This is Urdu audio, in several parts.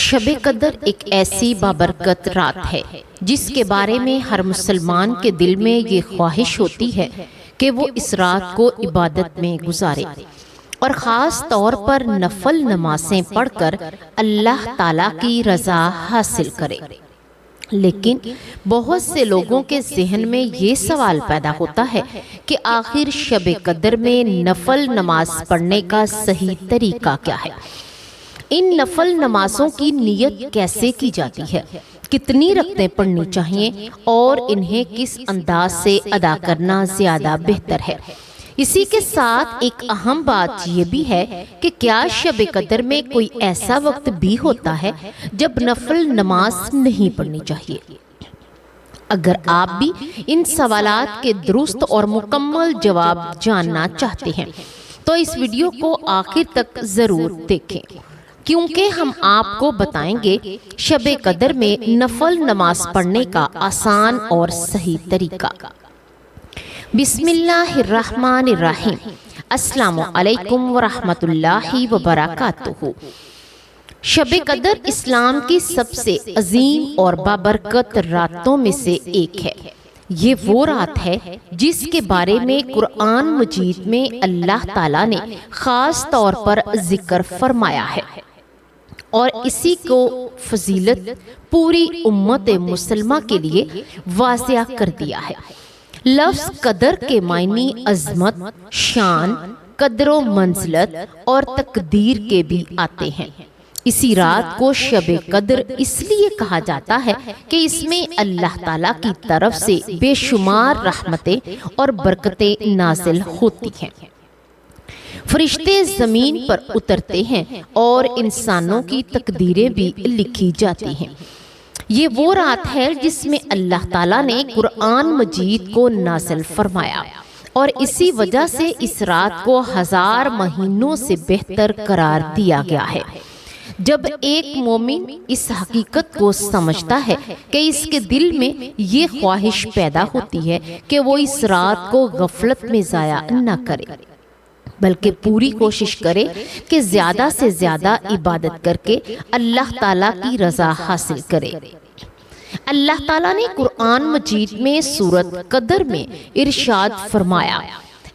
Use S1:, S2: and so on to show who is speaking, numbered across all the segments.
S1: شب قدر ایک ایسی بابرکت رات ہے جس کے بارے میں ہر مسلمان کے دل میں یہ خواہش ہوتی ہے کہ وہ اس رات کو عبادت میں گزارے اور خاص طور پر نفل نمازیں پڑھ کر اللہ تعالیٰ کی رضا حاصل کرے۔ لیکن بہت سے لوگوں کے ذہن میں یہ سوال پیدا ہوتا ہے کہ آخر شب قدر میں نفل نماز پڑھنے کا صحیح طریقہ کیا ہے؟ ان نفل نمازوں کی نیت کیسے کی جاتی ہے؟ کتنی رکعتیں پڑھنی چاہیے اور انہیں کس انداز سے ادا کرنا زیادہ بہتر ہے؟ اسی کے ساتھ ایک اہم بات یہ بھی ہے کہ کیا شب قدر میں کوئی ایسا وقت بھی ہوتا ہے جب نفل نماز نہیں پڑھنی چاہیے؟ اگر آپ بھی ان سوالات کے درست اور مکمل جواب جاننا چاہتے ہیں تو اس ویڈیو کو آخر تک ضرور دیکھیں، کیونکہ ہم آپ کو بتائیں گے شب قدر میں نفل نماز پڑھنے کا آسان اور صحیح طریقہ۔ بسم اللہ الرحمن الرحیم۔ السلام علیکم ورحمۃ اللہ وبرکاتہ۔ شب قدر اسلام کی سب سے عظیم اور بابرکت راتوں میں سے ایک ہے۔ یہ وہ رات ہے جس کے بارے میں قرآن مجید میں اللہ تعالیٰ نے خاص طور پر ذکر فرمایا ہے اور اسی کو فضیلت پوری امت مسلمہ کے لیے واضح کر دیا ہے۔ لفظ قدر کے معنی عظمت، شان، قدر و منزلت اور تقدیر کے بھی آتے ہیں۔ اسی رات کو شب قدر اس لیے کہا جاتا ہے کہ اس میں اللہ تعالیٰ کی طرف سے بے شمار رحمتیں اور برکتیں نازل ہوتی ہیں۔ فرشتے زمین پر اترتے ہیں اور انسانوں کی تقدیریں بھی لکھی جاتی ہیں۔ یہ وہ رات ہے جس میں اللہ تعالیٰ نے قرآن مجید کو نازل فرمایا اور اسی وجہ سے اس رات کو 1000 مہینوں سے بہتر قرار دیا گیا ہے۔ جب ایک مومن اس حقیقت کو سمجھتا ہے کہ اس کے دل میں یہ خواہش پیدا ہوتی ہے کہ وہ اس رات کو غفلت میں ضائع نہ کرے بلکہ پوری کوشش کرے کہ زیادہ سے زیادہ عبادت کر کے اللہ تعالیٰ کی رضا حاصل کرے۔ اللہ تعالیٰ نے قرآن مجید میں سورۃ قدر میں ارشاد فرمایا،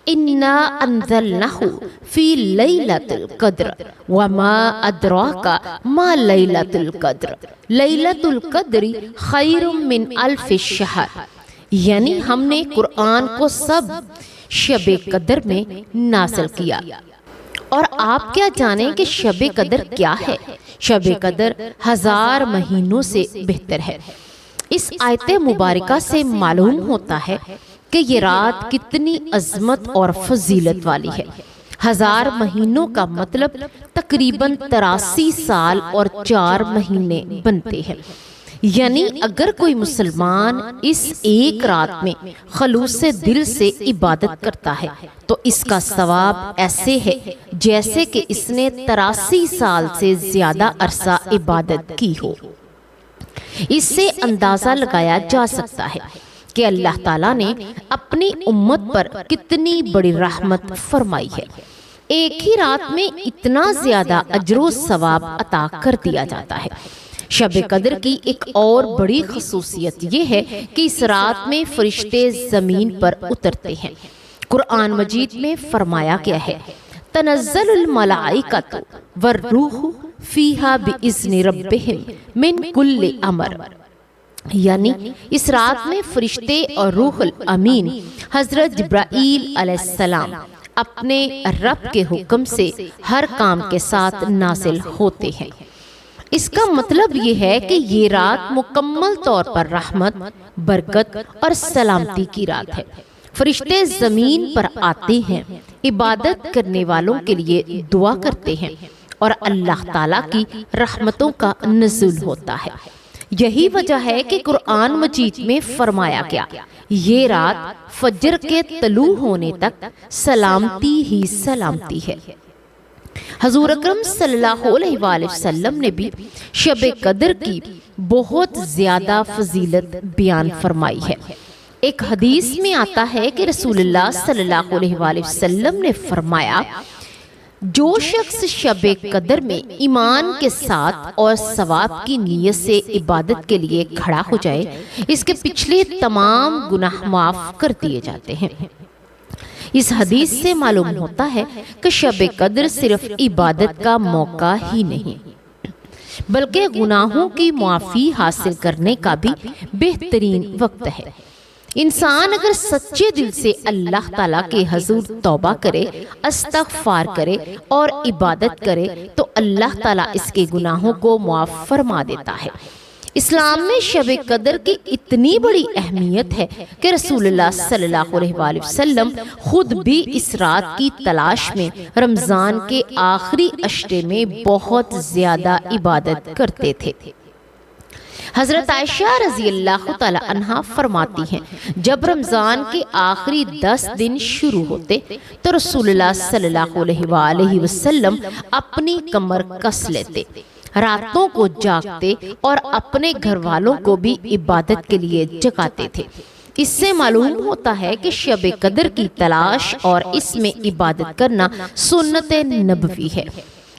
S1: اِنَّا أَنزَلْنَاهُ فِي لَيْلَةِ الْقَدْرِ وَمَا أَدْرَاكَ مَا لَيْلَةُ الْقَدْرِ لَيْلَةُ الْقَدْرِ خَيْرٌ مِّنْ أَلْفِ الشَّهْرِ، یعنی ہم نے قرآن کو سب شب قدر میں نازل کیا۔ اور آپ کیا جانیں کہ شب قدر کیا ہے؟ شب قدر 1000 مہینوں سے بہتر ہے۔ اس آیت مبارکہ سے معلوم ہوتا ہے کہ یہ رات کتنی عظمت اور فضیلت والی ہے۔ 1000 مہینوں کا مطلب تقریباً 83 سال اور 4 مہینے بنتے ہیں۔ یعنی اگر کوئی مسلمان اس ایک رات میں خلوص دل سے عبادت کرتا ہے تو اس کا ثواب ایسے ہے جیسے کہ اس نے 83 سال سے زیادہ عرصہ عبادت کی ہو۔ اس سے اندازہ لگایا جا سکتا ہے کہ اللہ تعالیٰ نے اپنی امت پر کتنی بڑی رحمت فرمائی ہے۔ ایک ہی رات میں اتنا زیادہ اجر و ثواب عطا کر دیا جاتا ہے۔ شب قدر کی ایک اور بڑی خصوصیت یہ ہے کہ اس رات میں فرشتے زمین پر اترتے ہیں۔ قرآن مجید میں فرمایا گیا ہے، تنزل الملائکۃ والروح فیہا بإذن ربہم من کل امر، یعنی اس رات میں فرشتے اور روح الامین حضرت جبرائیل علیہ السلام اپنے رب کے حکم سے ہر کام کے ساتھ نازل ہوتے ہیں۔ اس کا مطلب یہ ہے کہ یہ رات مکمل طور پر رحمت، برکت اور سلامتی کی رات ہے۔ فرشتے زمین پر آتے ہیں، عبادت کرنے والوں کے لیے دعا کرتے ہیں اور اللہ تعالیٰ کی رحمتوں کا نزول ہوتا ہے۔ یہی وجہ ہے کہ قرآن مجید میں فرمایا گیا، یہ رات فجر کے طلوع ہونے تک سلامتی ہی سلامتی ہے۔ حضور اکرم صلی اللہ علیہ وآلہ وسلم نے بھی شب قدر کی بہت زیادہ فضیلت بیان فرمائی ہے۔ ایک حدیث میں آتا ہے کہ رسول اللہ صلی اللہ علیہ وآلہ وسلم نے فرمایا، جو شخص شب قدر میں ایمان کے ساتھ اور ثواب کی نیت سے عبادت کے لیے کھڑا ہو جائے، اس کے پچھلے تمام گناہ معاف کر دیے جاتے ہیں۔ اس حدیث سے معلوم ہوتا ہے کہ شب قدر صرف عبادت کا موقع ہی نہیں بلکہ گناہوں کی معافی حاصل کرنے کا بھی بہترین وقت ہے۔ انسان اگر سچے دل سے اللہ تعالیٰ کے حضور توبہ کرے، استغفار کرے اور عبادت کرے تو اللہ تعالیٰ اس کے گناہوں کو معاف فرما دیتا ہے۔ اسلام میں شب قدر کی اتنی بڑی اہمیت ہے کہ رسول اللہ صلی اللہ علیہ وآلہ وسلم خود بھی اس رات کی تلاش میں رمضان کے آخری عشرے میں بہت زیادہ عبادت کرتے تھے۔ حضرت عائشہ رضی اللہ تعالی عنہا فرماتی ہیں، جب رمضان کے آخری 10 دن شروع ہوتے تو رسول اللہ صلی اللہ علیہ وآلہ وسلم اپنی کمر کس لیتے، راتوں کو جاگتے اور اپنے گھر والوں کو بھی عبادت کے لیے جگاتے تھے۔ اس سے معلوم ہوتا ہے کہ شب قدر کی تلاش اور اس میں عبادت کرنا سنت نبوی ہے،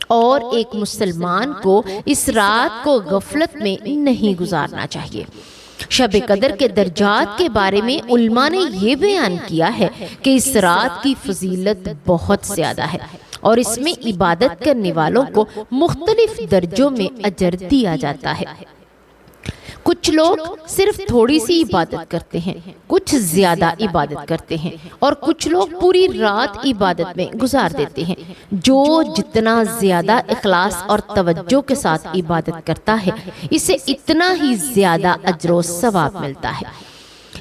S1: اور ایک مسلمان کو اس رات کو غفلت میں نہیں گزارنا چاہیے۔ شب قدر کے درجات کے بارے میں علماء نے یہ بیان کیا ہے کہ اس رات کی فضیلت بہت زیادہ ہے اور اس میں عبادت کرنے والوں کو مختلف درجوں میں اجر دیا جاتا ہے۔ کچھ لوگ صرف تھوڑی سی عبادت کرتے ہیں، کچھ زیادہ عبادت کرتے ہیں اور کچھ لوگ پوری رات عبادت میں گزار دیتے ہیں۔ جو جتنا زیادہ اخلاص اور توجہ کے ساتھ عبادت کرتا ہے، اسے اتنا ہی زیادہ اجر و ثواب ملتا ہے۔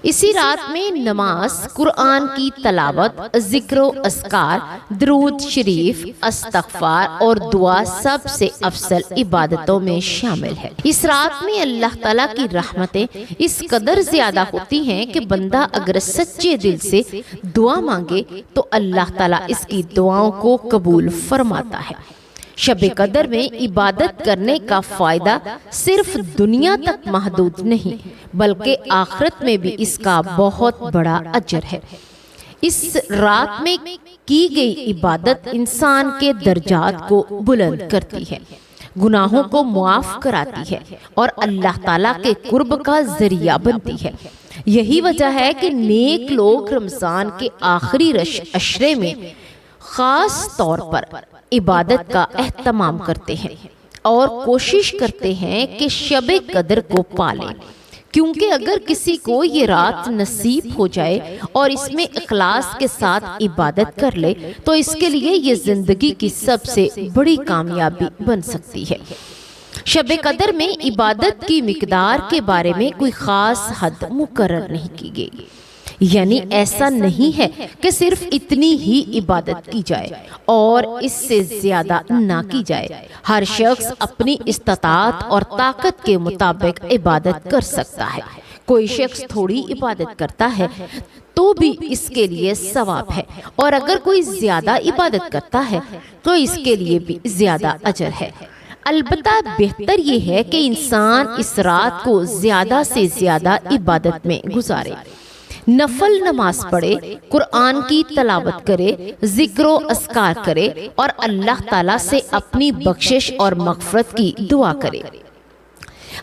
S1: اسی رات میں نماز، قرآن کی تلاوت، ذکر و اذکار، درود شریف، استغفار اور دعا سب سے افضل عبادتوں میں شامل ہے۔ اس رات میں اللہ تعالیٰ کی رحمتیں اس قدر زیادہ ہوتی ہیں کہ بندہ اگر سچے دل سے دعا مانگے تو اللہ تعالیٰ اس کی دعاؤں کو قبول فرماتا ہے۔ شب قدر میں عبادت کرنے کا فائدہ صرف دنیا تک محدود نہیں بلکہ آخرت میں بھی اس کا بہت بڑا اجر ہے۔ اس رات میں کی گئی عبادت انسان کے درجات کو بلند کرتی ہے، گناہوں کو معاف کراتی ہے اور اللہ تعالیٰ کے قرب کا ذریعہ بنتی ہے۔ یہی وجہ ہے کہ نیک لوگ رمضان کے آخری عشرے میں خاص طور پر عبادت کا اہتمام کرتے ہیں اور کوشش کرتے ہیں کہ شب قدر کو پالیں، کیونکہ اگر کسی کو یہ رات نصیب ہو جائے اور اس میں اخلاص کے ساتھ عبادت کر لے تو اس کے لیے یہ زندگی کی سب سے بڑی کامیابی بن سکتی ہے۔ شب قدر میں عبادت کی مقدار کے بارے میں کوئی خاص حد مقرر نہیں کی گئی، یعنی ایسا نہیں ہے کہ صرف اتنی ہی عبادت کی جائے اور اس سے زیادہ نہ کی جائے۔ ہر شخص اپنی استطاعت اور طاقت کے مطابق عبادت کر سکتا ہے۔ کوئی شخص تھوڑی عبادت کرتا ہے تو بھی اس کے لیے ثواب ہے، اور اگر کوئی زیادہ عبادت کرتا ہے تو اس کے لیے بھی زیادہ اجر ہے۔ البتہ بہتر یہ ہے کہ انسان اس رات کو زیادہ سے زیادہ عبادت میں گزارے، نفل نماز پڑھے، قرآن کی تلاوت کرے، ذکر و اذکار کرے اور اللہ تعالیٰ سے اپنی بخشش اور مغفرت کی دعا کرے۔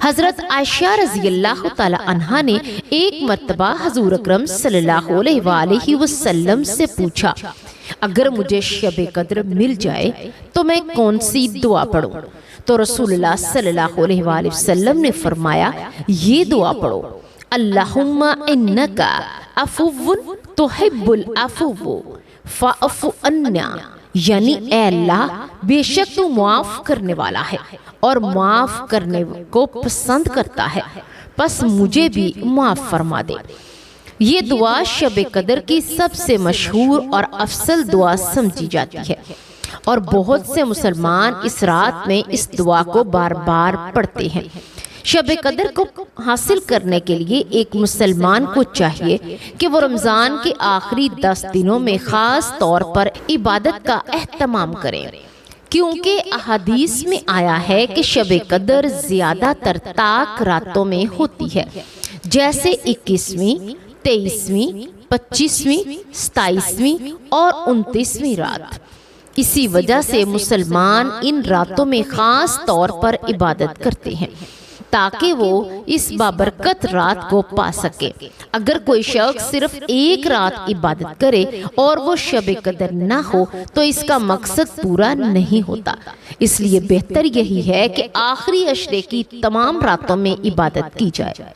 S1: حضرت عائشہ رضی اللہ تعالی عنہا نے ایک مرتبہ حضور اکرم صلی اللہ علیہ وآلہ وسلم سے پوچھا، اگر مجھے شب قدر مل جائے تو میں کون سی دعا پڑھوں؟ تو رسول اللہ صلی اللہ علیہ وآلہ وسلم نے فرمایا، یہ دعا پڑھو، اللہم انکا عفو تحب العفو فاعف عنا، یعنی اے اللہ بے شک تو معاف کرنے والا ہے اور معاف کرنے کو پسند کرتا ہے، پس مجھے بھی معاف فرما دے۔ یہ دعا شب قدر کی سب سے مشہور اور افضل دعا سمجھی جاتی ہے اور بہت سے مسلمان اس رات میں اس دعا کو بار بار پڑھتے ہیں۔ شب قدر کو حاصل کرنے کے لیے ایک مسلمان کو چاہیے کہ وہ رمضان کے آخری 10 دنوں میں خاص طور پر عبادت کا اہتمام کریں، کیونکہ احادیث میں آیا ہے کہ شب قدر زیادہ تر تاک راتوں میں ہوتی ہے، جیسے 21ویں، 23ویں، 25ویں، 27ویں اور 29ویں رات۔ اسی وجہ سے مسلمان ان راتوں میں خاص طور پر عبادت کرتے ہیں تاکہ وہ اس بابرکت رات کو پا سکے۔ اگر کوئی شخص صرف ایک رات عبادت کرے اور وہ شب قدر نہ ہو تو اس کا مقصد پورا نہیں ہوتا۔ اس لیے بہتر یہی ہے کہ آخری عشرے کی تمام راتوں میں عبادت کی جائے۔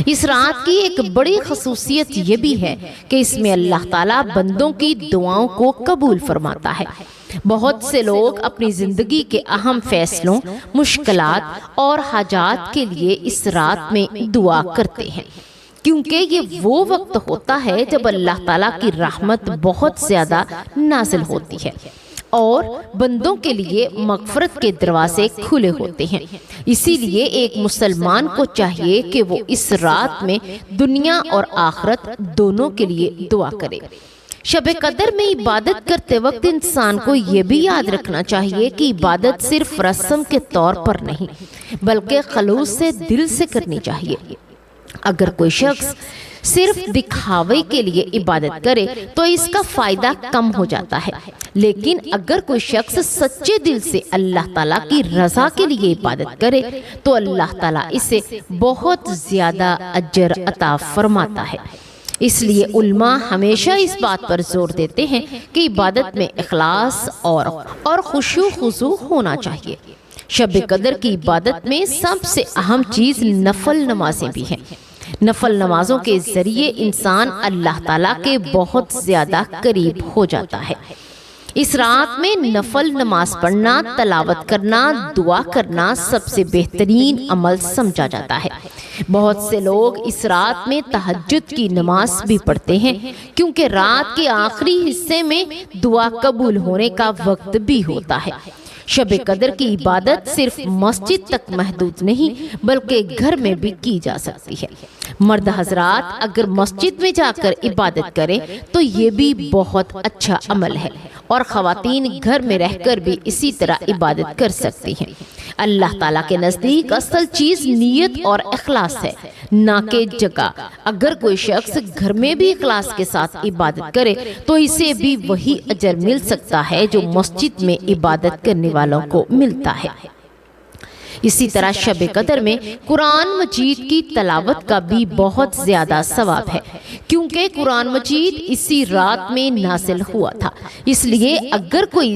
S1: اس رات کی ایک بڑی خصوصیت یہ بھی ہے کہ اس میں اللہ تعالیٰ بندوں کی دعاؤں کو قبول فرماتا ہے۔ بہت سے لوگ اپنی زندگی کے اہم فیصلوں، مشکلات اور حاجات کے لیے اس رات میں دعا کرتے ہیں، کیونکہ یہ وہ وقت ہوتا ہے جب اللہ تعالیٰ کی رحمت بہت زیادہ نازل ہوتی ہے اور بندوں کے لیے مغفرت کے دروازے کھلے ہوتے ہیں۔ اسی لیے ایک مسلمان کو چاہیے کہ وہ اس رات میں دنیا اور آخرت دونوں کے لیے دعا کرے۔ شب قدر میں عبادت کرتے وقت انسان کو یہ بھی یاد رکھنا چاہیے کہ عبادت صرف رسم کے طور پر نہیں بلکہ خلوص سے دل سے کرنی چاہیے۔ اگر کوئی شخص صرف دکھاوے کے لیے عبادت کرے تو اس کا فائدہ کم ہو جاتا ہے، لیکن اگر کوئی شخص سچے دل سے اللہ تعالیٰ کی رضا کے لیے عبادت کرے تو اللہ تعالیٰ اسے بہت زیادہ اجر عطا فرماتا ہے۔ اس لیے علماء ہمیشہ اس بات پر زور دیتے ہیں کہ عبادت میں اخلاص اور خشوع خضوع ہونا چاہیے۔ شب قدر کی عبادت میں سب سے اہم چیز نفل نمازیں بھی ہیں۔ نفل نمازوں کے ذریعے انسان اللہ تعالیٰ کے بہت زیادہ قریب ہو جاتا ہے۔ اس رات میں نفل نماز پڑھنا، تلاوت کرنا، دعا کرنا سب سے بہترین عمل سمجھا جاتا ہے۔ بہت سے لوگ اس رات میں تہجد کی نماز بھی پڑھتے ہیں، کیونکہ رات کے آخری حصے میں دعا قبول ہونے کا وقت بھی ہوتا ہے۔ شب قدر کی عبادت صرف مسجد تک محدود نہیں بلکہ گھر میں بھی کی جا سکتی ہے۔ مرد حضرات اگر مسجد میں جا کر عبادت کریں تو یہ بھی بہت اچھا عمل ہے، اور خواتین گھر میں رہ کر بھی اسی طرح عبادت کر سکتی ہیں۔ اللہ تعالیٰ کے نزدیک اصل چیز نیت اور اخلاص ہے، نہ کہ جگہ۔ اگر کوئی شخص گھر میں بھی اخلاص کے ساتھ عبادت کرے تو اسے بھی وہی اجر مل سکتا ہے جو مسجد میں عبادت کرنے والوں کو ملتا ہے۔ اسی طرح شب قدر میں قرآن مجید کی تلاوت کا بھی بہت زیادہ ثواب ہے، کیونکہ قرآن مجید اسی رات میں نازل ہوا تھا۔ اس لیے اگر کوئی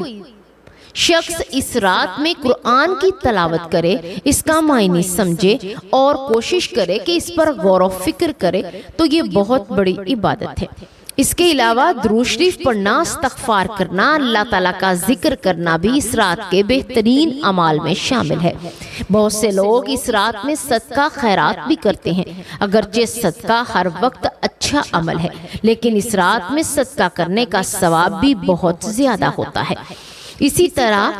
S1: شخص اس رات میں قرآن کی تلاوت کرے، اس کا معنی سمجھے اور کوشش کرے کہ اس پر غور و فکر کرے تو یہ بہت بڑی عبادت ہے۔ اس کے علاوہ درود شریف پڑھنا، استغفار کرنا، اللہ تعالیٰ کا ذکر کرنا بھی اس رات کے بہترین اعمال میں شامل ہے۔ بہت سے لوگ اس رات میں صدقہ خیرات بھی کرتے ہیں۔ اگرچہ صدقہ ہر وقت اچھا عمل ہے، لیکن اس رات میں صدقہ کرنے کا ثواب بھی بہت زیادہ ہوتا ہے۔ اسی طرح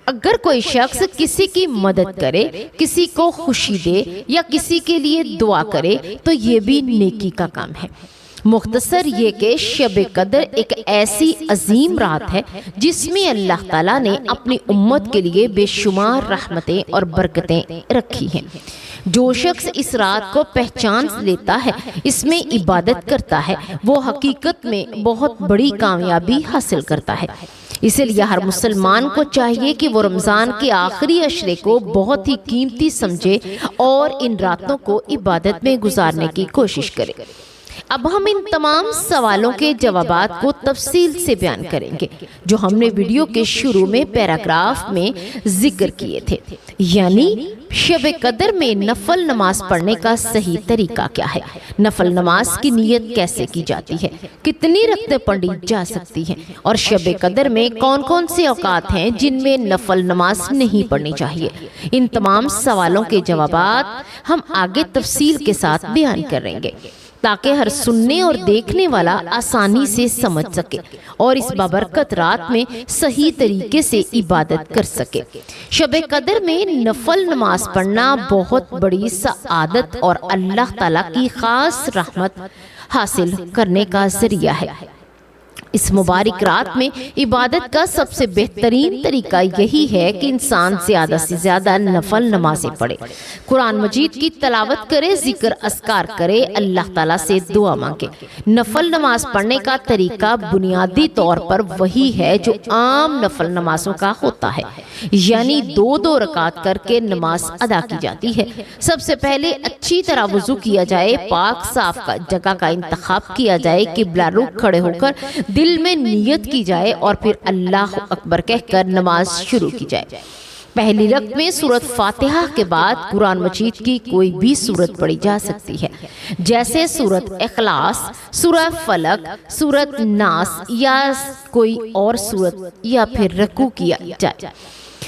S1: اگر کوئی شخص کسی کی مدد کرے، کسی کو خوشی دے یا کسی کے لیے دعا کرے تو یہ بھی نیکی کا کام ہے۔ مختصر یہ کہ شب قدر ایک ایسی عظیم رات ہے جس میں اللہ تعالیٰ نے اپنی امت کے لیے بے شمار رحمتیں اور برکتیں رکھی ہیں۔ جو شخص اس رات کو پہچان لیتا ہے، اس میں عبادت کرتا ہے، وہ حقیقت میں بہت بڑی کامیابی حاصل کرتا ہے۔ اسی لیے ہر مسلمان کو چاہیے کہ وہ رمضان کے آخری عشرے کو بہت ہی قیمتی سمجھے اور ان راتوں کو عبادت میں گزارنے کی کوشش کرے۔ اب ہم ان تمام سوالوں کے جوابات کو تفصیل سے بیان کریں گے جو ہم نے ویڈیو کے شروع میں پیراگراف میں ذکر کیے تھے، یعنی شب قدر میں نفل نماز پڑھنے کا صحیح طریقہ کیا ہے، نفل نماز کی نیت کیسے کی جاتی ہے، کتنی رکعتیں پڑھی جا سکتی ہیں، اور شب قدر میں کون کون سے اوقات ہیں جن میں نفل نماز نہیں پڑھنی چاہیے۔ ان تمام سوالوں کے جوابات ہم آگے تفصیل کے ساتھ بیان کریں گے تاکہ ہر سننے اور دیکھنے والا آسانی سے سمجھ سکے اور اس بابرکت رات میں صحیح طریقے سے عبادت کر سکے۔ شب قدر میں نفل نماز پڑھنا بہت بڑی سعادت اور اللہ تعالیٰ کی خاص رحمت حاصل کرنے کا ذریعہ ہے۔ اس مبارک رات میں عبادت کا سب سے بہترین طریقہ یہی ہے کہ انسان زیادہ سے زیادہ نفل نمازیں پڑھے، قرآن مجید کی تلاوت کرے، ذکر اذکار کرے، اللہ تعالیٰ سے دعا مانگے۔ نفل نماز پڑھنے کا طریقہ بنیادی طور پر وہی ہے جو عام نفل نمازوں کا ہوتا ہے، یعنی 2 رکعت کر کے نماز ادا کی جاتی ہے۔ سب سے پہلے اچھی طرح وضو کیا جائے، پاک صاف جگہ کا انتخاب کیا جائے، قبلہ رخ کھڑے ہو کر دل میں نیت کی جائے اور پھر اللہ اکبر کہہ کر نماز شروع کی جائے۔ پہلی رکعت میں سورۃ فاتحہ کے بعد قرآن مجید کی کوئی بھی سورت پڑھی جا سکتی ہے، جیسے سورۃ اخلاص، سورۃ فلق، سورۃ ناس یا کوئی اور سورت، یا پھر رکوع کیا جائے۔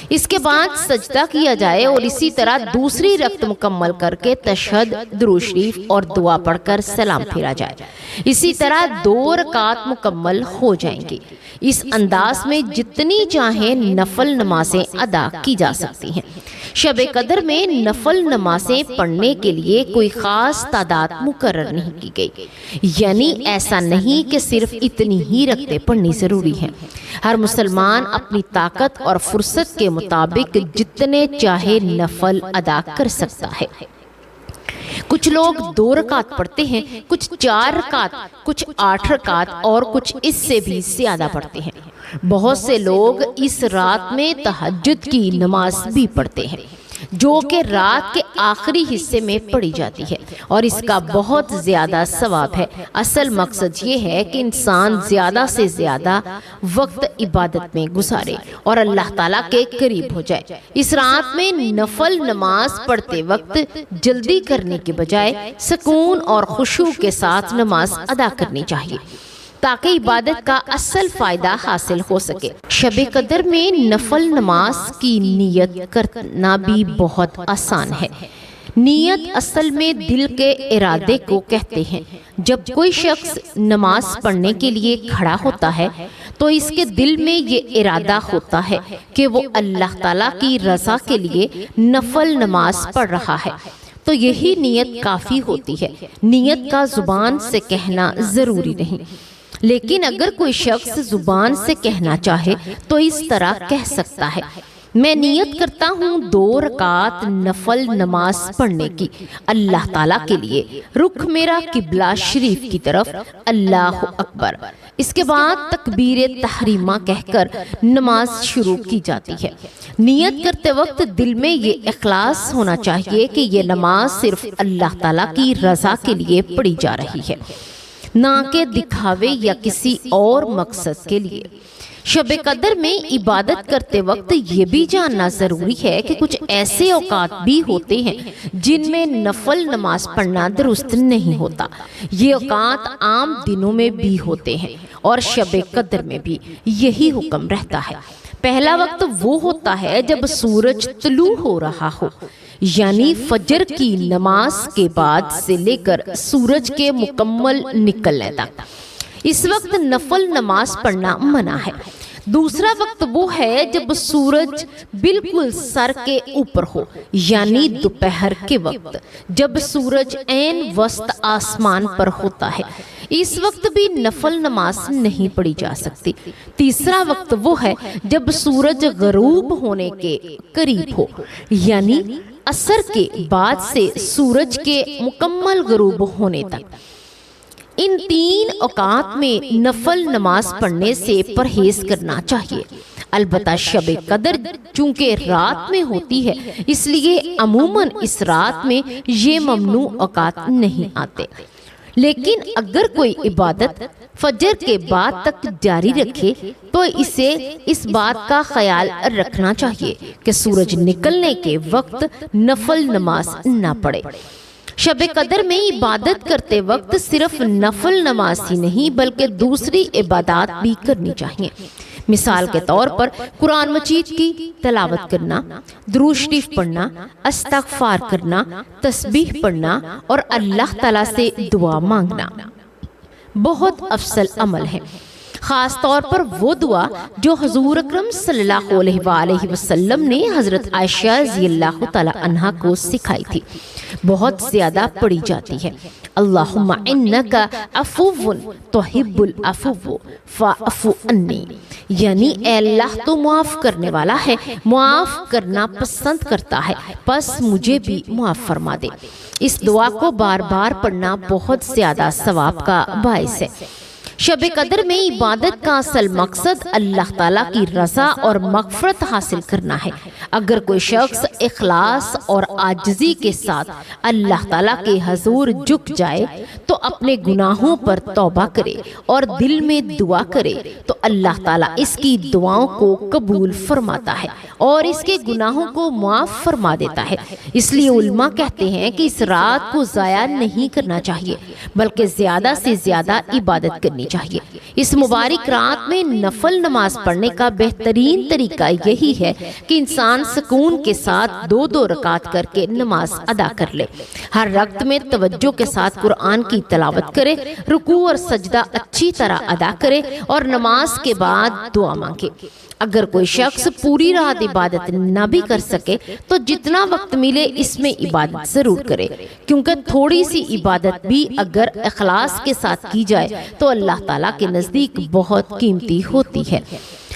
S1: اس کے بعد سجدہ کیا جائے اور اسی طرح دوسری رکعت مکمل کر کے تشہد، درود شریف اور دعا پڑھ کر سلام پھیرا جائے۔ اسی طرح 2 رکعت مکمل ہو جائیں گی۔ اس انداز میں جتنی چاہیں نفل نمازیں ادا کی جا سکتی ہیں۔ شب قدر میں نفل نمازیں پڑھنے کے لیے کوئی خاص تعداد مقرر نہیں کی گئی، یعنی ایسا نہیں کہ صرف اتنی ہی رکعتیں پڑھنی ضروری ہیں۔ ہر مسلمان اپنی طاقت اور فرصت کے مطابق جتنے چاہے نفل ادا کر سکتا ہے۔ کچھ لوگ 2 رکعت پڑھتے ہیں، کچھ 4 رکعت، کچھ 8 رکعت اور کچھ اس سے بھی زیادہ پڑھتے ہیں۔ بہت سے لوگ اس رات میں تہجد کی نماز بھی پڑھتے ہیں، جو کہ رات کے آخری حصے میں پڑھی جاتی ہے، اور اس کا بہت زیادہ ثواب ہے۔ اصل مقصد یہ ہے کہ انسان زیادہ سے زیادہ وقت عبادت میں گزارے اور اللہ تعالیٰ کے قریب ہو جائے۔ اس رات میں نفل نماز پڑھتے وقت جلدی کرنے کے بجائے سکون اور خشوع کے ساتھ نماز ادا کرنی چاہیے، تاکہ عبادت کا اصل فائدہ حاصل ہو سکے۔ شب قدر میں نفل نماز کی نیت کرنا بھی بہت آسان ہے۔ نیت اصل میں دل کے ارادے کو کہتے ہیں۔ جب کوئی شخص نماز پڑھنے کے لیے کھڑا ہوتا ہے تو اس کے دل میں یہ ارادہ ہوتا ہے کہ وہ اللہ تعالیٰ کی رضا کے لیے نفل نماز پڑھ رہا ہے، تو یہی نیت کافی ہوتی ہے۔ نیت کا زبان سے کہنا ضروری نہیں، لیکن اگر کوئی شخص زبان سے کہنا چاہے تو اس طرح کہہ سکتا ہے: میں نیت کرتا ہوں 2 رکعت نفل نماز پڑھنے کی اللہ تعالیٰ کے لیے، رخ میرا قبلہ شریف کی طرف، اللہ اکبر۔ اس کے بعد تکبیر تحریمہ کہہ کر نماز شروع کی جاتی ہے۔ نیت کرتے وقت دل میں یہ اخلاص ہونا چاہیے کہ یہ نماز صرف اللہ تعالیٰ کی رضا کے لیے پڑھی جا رہی ہے، نہ کہ دکھاوے یا کسی اور مقصد کے لیے۔ شب قدر میں عبادت کرتے وقت یہ بھی جاننا ضروری ہے کہ کچھ ایسے اوقات بھی ہوتے ہیں جن میں نفل نماز پڑھنا درست نہیں ہوتا۔ یہ اوقات عام دنوں میں بھی ہوتے ہیں اور شب قدر میں بھی یہی حکم رہتا ہے۔ پہلا وقت وہ ہوتا ہے جب سورج طلوع ہو رہا ہو، یعنی فجر کی نماز کے بعد سے لے کر سورج کے مکمل نکلنے تک۔ اس وقت نفل نماز پڑھنا منع ہے۔ دوسرا وقت وہ ہے جب سورج بالکل سر کے اوپر ہو، یعنی دوپہر کے وقت، جب سورج عین وسط آسمان پر ہوتا ہے۔ اس وقت بھی نفل نماز نہیں پڑھی جا سکتی۔ تیسرا وقت وہ ہے جب سورج غروب ہونے کے قریب ہو، یعنی عصر کے بعد سے سورج کے مکمل غروب ہونے تک۔ ان 3 اوقات میں نفل نماز پڑھنے سے پرہیز کرنا چاہیے۔ البتہ شب قدر چونکہ رات میں ہوتی ہے، اس لیے عموماً اس رات میں یہ ممنوع اوقات نہیں آتے۔ لیکن اگر کوئی عبادت فجر کے بعد تک جاری رکھے تو اسے اس بات کا خیال رکھنا چاہیے کہ سورج نکلنے کے وقت نفل نماز نہ پڑھے۔ شب قدر میں عبادت کرتے وقت صرف نفل نماز ہی نہیں بلکہ دوسری عبادات بھی کرنی چاہیے۔ مثال کے طور پر قرآن مجید کی تلاوت کرنا، درود شریف پڑھنا، استغفار کرنا، تسبیح پڑھنا اور اللہ تعالیٰ سے دعا مانگنا بہت افضل عمل ہے۔ خاص طور پر وہ دعا جو حضور اکرم صلی اللہ علیہ وآلہ وسلم نے حضرت عائشہ رضی اللہ تعالی عنہا کو سکھائی تھی، بہت زیادہ پڑھی جاتی ہے۔ اللہم انک عفو تحب العفو فاعف عنی، یعنی اے اللہ تو معاف کرنے والا ہے، معاف کرنا پسند کرتا ہے، پس مجھے بھی معاف فرما دے۔ اس دعا کو بار بار پڑھنا بہت زیادہ ثواب کا باعث ہے۔ شب قدر میں عبادت کا اصل مقصد اللہ تعالیٰ کی رضا اور مغفرت حاصل کرنا ہے۔ اگر کوئی شخص اخلاص اور عاجزی کے ساتھ اللہ تعالیٰ کے حضور جھک جائے تو اپنے گناہوں پر توبہ کرے اور دل میں دعا کرے تو اللہ تعالیٰ اس کی دعاؤں کو قبول فرماتا ہے اور اس کے گناہوں کو معاف فرما دیتا ہے۔ اس لیے علماء کہتے ہیں کہ اس رات کو ضائع نہیں کرنا چاہیے بلکہ زیادہ سے زیادہ عبادت کرنی چاہیے۔ اس مبارک رات میں نفل نماز پڑھنے کا بہترین طریقہ یہی ہے کہ انسان سکون کے ساتھ 2 رکعت کر کے نماز ادا کر لے، ہر رکعت میں توجہ کے ساتھ قرآن کی تلاوت کرے، رکوع اور سجدہ اچھی طرح ادا کرے اور نماز کے بعد دعا مانگے۔ اگر کوئی شخص پوری رات عبادت نہ بھی کر سکے تو جتنا وقت ملے اس میں عبادت ضرور کرے، کیونکہ تھوڑی سی عبادت بھی اگر اخلاص کے ساتھ کی جائے تو اللہ تعالیٰ کے نزدیک بہت قیمتی ہوتی ہے۔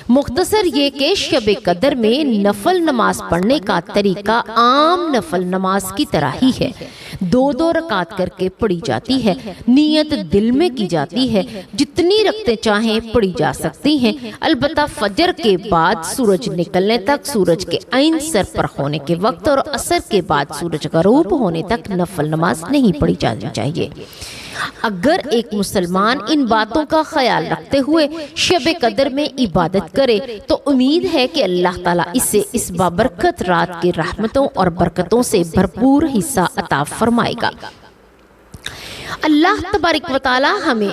S1: مختصر یہ کہ شب قدر میں نفل نماز پڑھنے کا طریقہ عام نفل نماز کی طرح ہی ہے، 2 رکعت کر کے پڑھی جاتی ہے، نیت دل میں کی جاتی ہے، جتنی رکعتیں چاہیں پڑھی جا سکتی ہیں، البتہ فجر کے بعد سورج نکلنے تک، سورج کے عین سر پر ہونے کے وقت اور عصر کے بعد سورج غروب ہونے تک نفل نماز نہیں پڑھی جانی چاہیے۔ اگر ایک مسلمان ان باتوں کا خیال رکھتے ہوئے شب قدر میں عبادت کرے تو امید ہے کہ اللہ تعالیٰ اسے اس بابرکت رات کے رحمتوں اور برکتوں سے بھرپور حصہ عطا فرمائے گا۔ اللہ تبارک و تعالیٰ ہمیں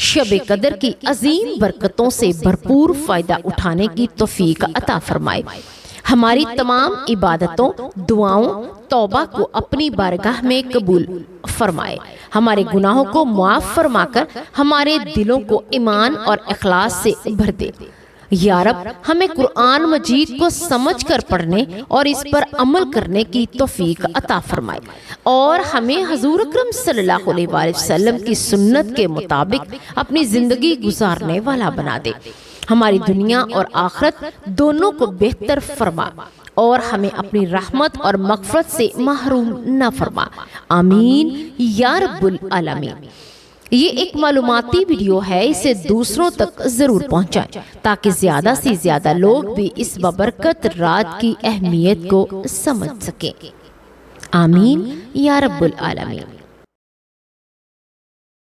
S1: شب قدر کی عظیم برکتوں سے بھرپور فائدہ اٹھانے کی توفیق عطا فرمائے، ہماری تمام عبادتوں، دعاؤں، توبہ کو اپنی بارگاہ میں قبول فرمائے، ہمارے گناہوں کو معاف فرما کر ہمارے دلوں کو ایمان اور اخلاص سے بھر دے۔ یا رب ہمیں قرآن مجید کو سمجھ کر پڑھنے اور اس پر عمل کرنے کی توفیق عطا فرمائے اور ہمیں حضور اکرم صلی اللہ علیہ وآلہ وسلم کی سنت کے مطابق اپنی زندگی گزارنے والا بنا دے، ہماری دنیا اور آخرت دونوں کو بہتر فرما اور ہمیں اپنی رحمت اور مغفرت سے محروم نہ فرما، آمین یا رب العالمین۔ یہ ایک معلوماتی ویڈیو ہے، اسے دوسروں تک ضرور پہنچائیں تاکہ زیادہ سے زیادہ لوگ بھی اس بابرکت رات کی اہمیت کو سمجھ سکیں، آمین یا رب العالمین۔